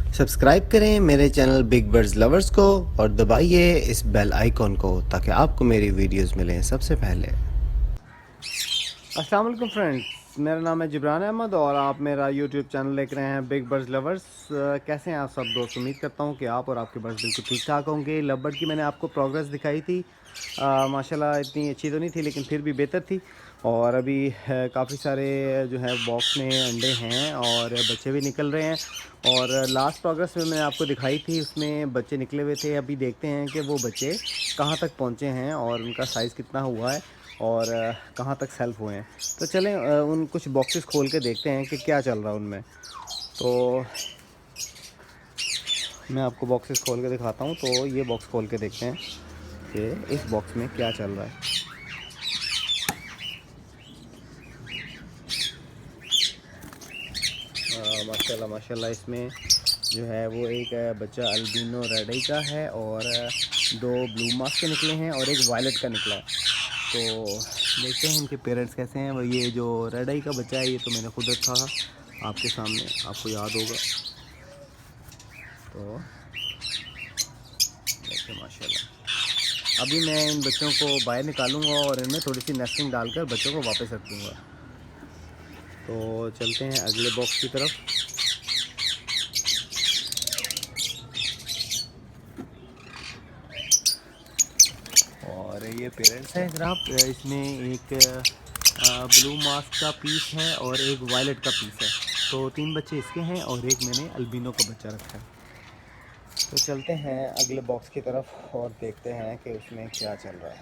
Subscribe करें मेरे channel big birds lovers को और दबाइए इस बेल आइकॉन को ताकि आपको मेरी वीडियोस मिलें सबसे पहले। अस्सलाम वालेकुम फ्रेंड्स, मेरा नाम है जिब्रान अहमद और आप मेरा यूट्यूब चैनल देख रहे हैं बिग बर्ड्स लवर्स। कैसे हैं आप सब दोस्त? उम्मीद करता हूं कि आप और आपके बर्ड्स बिल्कुल ठीक ठाक होंगे। लव बर्ड की मैंने आपको प्रोग्रेस दिखाई थी, माशाल्लाह इतनी अच्छी तो नहीं थी लेकिन फिर भी बेहतर थी। और अभी काफ़ी सारे जो है बॉक्स में अंडे हैं और बच्चे भी निकल रहे हैं। और लास्ट प्रोग्रेस में मैंने आपको दिखाई थी, उसमें बच्चे निकले हुए थे। अभी देखते हैं कि वो बच्चे कहाँ तक पहुँचे हैं और उनका साइज़ कितना हुआ है और कहाँ तक सेल्फ हुए हैं। तो चलें उन कुछ बॉक्सेस खोल के देखते हैं कि क्या चल रहा है उनमें। तो मैं आपको बॉक्सेस खोल के दिखाता हूँ। तो ये बॉक्स खोल के देखते हैं कि इस बॉक्स में क्या चल रहा है। माशाल्लाह माशाल्लाह, इसमें जो है वो एक बच्चा अल्बिनो रेड आई का है और दो ब्लू मास्क के निकले हैं और एक वायलेट का निकला है। तो देखते हैं इनके पेरेंट्स कैसे हैं। वो ये जो रेड आई का बच्चा है ये तो मैंने खुद रखा था आपके सामने, आपको याद होगा। तो देखते माशाल्लाह, अभी मैं इन बच्चों को बाहर निकालूंगा और इनमें थोड़ी सी नेस्टिंग डालकर बच्चों को वापस रख दूँगा। तो चलते हैं अगले बॉक्स की तरफ। और ये पेरेंट्स हैं जनाब, इसमें एक ब्लू मास्क का पीस है और एक वायलेट का पीस है। तो 3 बच्चे इसके हैं और एक मैंने अल्बिनो का बच्चा रखा है। तो चलते हैं अगले बॉक्स की तरफ और देखते हैं कि उसमें क्या चल रहा है।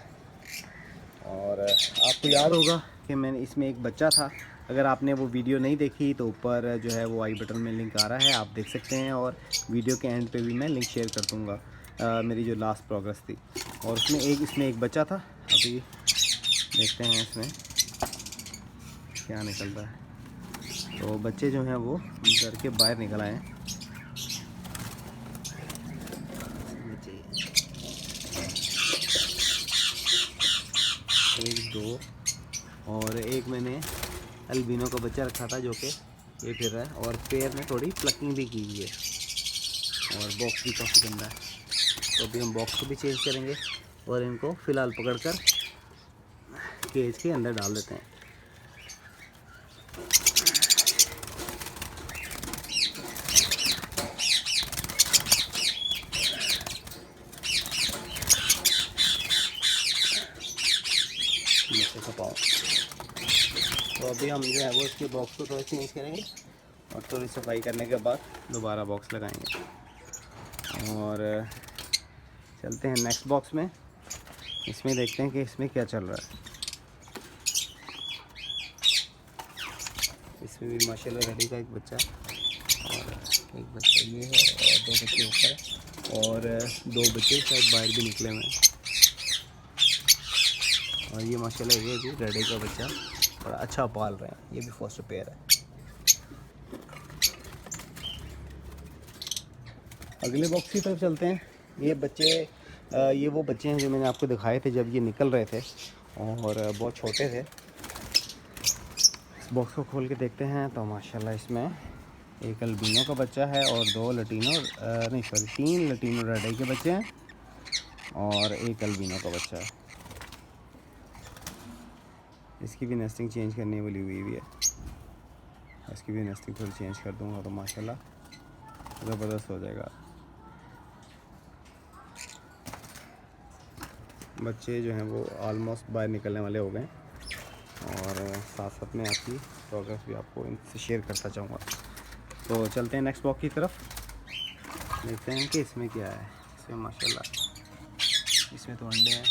और आपको याद होगा कि मैंने इसमें एक बच्चा था। अगर आपने वो वीडियो नहीं देखी तो ऊपर जो है वो आई बटन में लिंक आ रहा है, आप देख सकते हैं। और वीडियो के एंड पे भी मैं लिंक शेयर कर दूँगा, मेरी जो लास्ट प्रोग्रेस थी। और इसमें एक बच्चा था। अभी देखते हैं इसमें क्या निकल रहा है। तो बच्चे जो हैं वो घर के बाहर निकल आए हैं। एक दो और एक मैंने अल्बिनो का बच्चा रखा था जो कि ये फिर रहा है और पैर में थोड़ी प्लकिंग भी की हुई है और बॉक्स भी काफ़ी गंदा है। तो अभी हम बॉक्स को भी चेंज करेंगे और इनको फ़िलहाल पकड़कर केज के अंदर डाल देते हैं। पाओ। तो अभी हम जो है वो इसके बॉक्स को थोड़ा चेंज करेंगे और थोड़ी सफाई करने के बाद दोबारा बॉक्स लगाएंगे। और चलते हैं नेक्स्ट बॉक्स में, इसमें देखते हैं कि इसमें क्या चल रहा है। इसमें भी माशाल्लाह रेडी का एक बच्चा और एक बच्चा ये है और दो बच्चे ऊपर और दो बच्चे शायद बाहर भी निकले हुए हैं। और ये माशाल्लाह ये भी रेडी का बच्चा बड़ा अच्छा पाल रहे हैं, ये भी फर्स्ट पेयर है। अगले बॉक्स की तरफ चलते हैं। ये बच्चे ये वो बच्चे हैं जो मैंने आपको दिखाए थे जब ये निकल रहे थे और बहुत छोटे थे। इस बॉक्स को खोल के देखते हैं तो माशाल्लाह इसमें एक अल्बिनो का बच्चा है और दो लटीनो नहीं सॉरी 3 लटीनो रेड आई के बच्चे हैं और एक अल्बिनो का बच्चा है। इसकी भी नेस्टिंग चेंज करने वाली हुई है, इसकी भी नेस्टिंग थोड़ी चेंज कर दूंगा तो माशाल्लाह ज़बरदस्त हो जाएगा। बच्चे जो हैं वो ऑलमोस्ट बाहर निकलने वाले हो गए और साथ साथ में आपकी प्रोग्रेस भी आपको इनसे शेयर करता चाहूँगा। तो चलते हैं नेक्स्ट बॉक्स की तरफ, देखते हैं कि इसमें क्या है। इसमें माशाल्लाह इसमें तो अंडे हैं।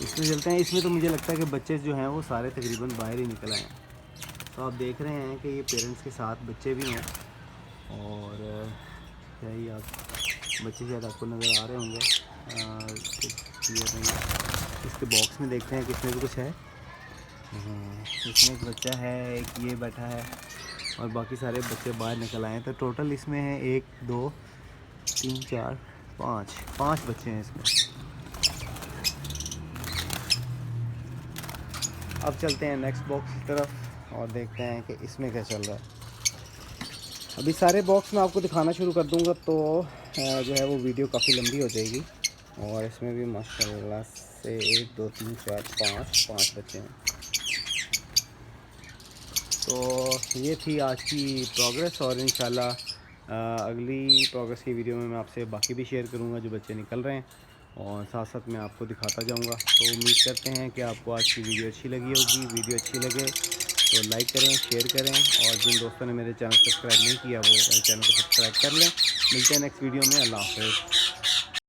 इसमें चलते हैं। इसमें तो मुझे लगता है कि बच्चे जो हैं वो सारे तकरीबन बाहर ही निकल आए हैं। तो आप देख रहे हैं कि ये पेरेंट्स के साथ बच्चे भी हैं और क्या ही आप बच्चे शायद आपको नज़र आ रहे होंगे, क्लियर नहीं। इसके बॉक्स में देखते हैं कि इसमें भी कुछ है। इसमें एक बच्चा है, एक ये बैठा है और बाकी सारे बच्चे बाहर निकल आए हैं। तो टोटल इसमें है 1 2 3 4 5 बच्चे हैं इसमें। अब चलते हैं नेक्स्ट बॉक्स की तरफ और देखते हैं कि इसमें क्या चल रहा है। अभी सारे बॉक्स मैं आपको दिखाना शुरू कर दूंगा तो जो है वो वीडियो काफ़ी लंबी हो जाएगी। और इसमें भी माशाल्लाह से 1 2 3 4 5 बच्चे हैं। तो ये थी आज की प्रोग्रेस और इंशाल्लाह अगली प्रोग्रेस की वीडियो में मैं आपसे बाकी भी शेयर करूँगा जो बच्चे निकल रहे हैं, और साथ साथ मैं आपको दिखाता जाऊँगा। तो उम्मीद करते हैं कि आपको आज की वीडियो अच्छी लगी होगी। वीडियो अच्छी लगे तो लाइक करें, शेयर करें, और जिन दोस्तों ने मेरे चैनल सब्सक्राइब नहीं किया वो मेरे चैनल को सब्सक्राइब कर लें। मिलते हैं नेक्स्ट वीडियो में। अल्लाह हाफ़िज़।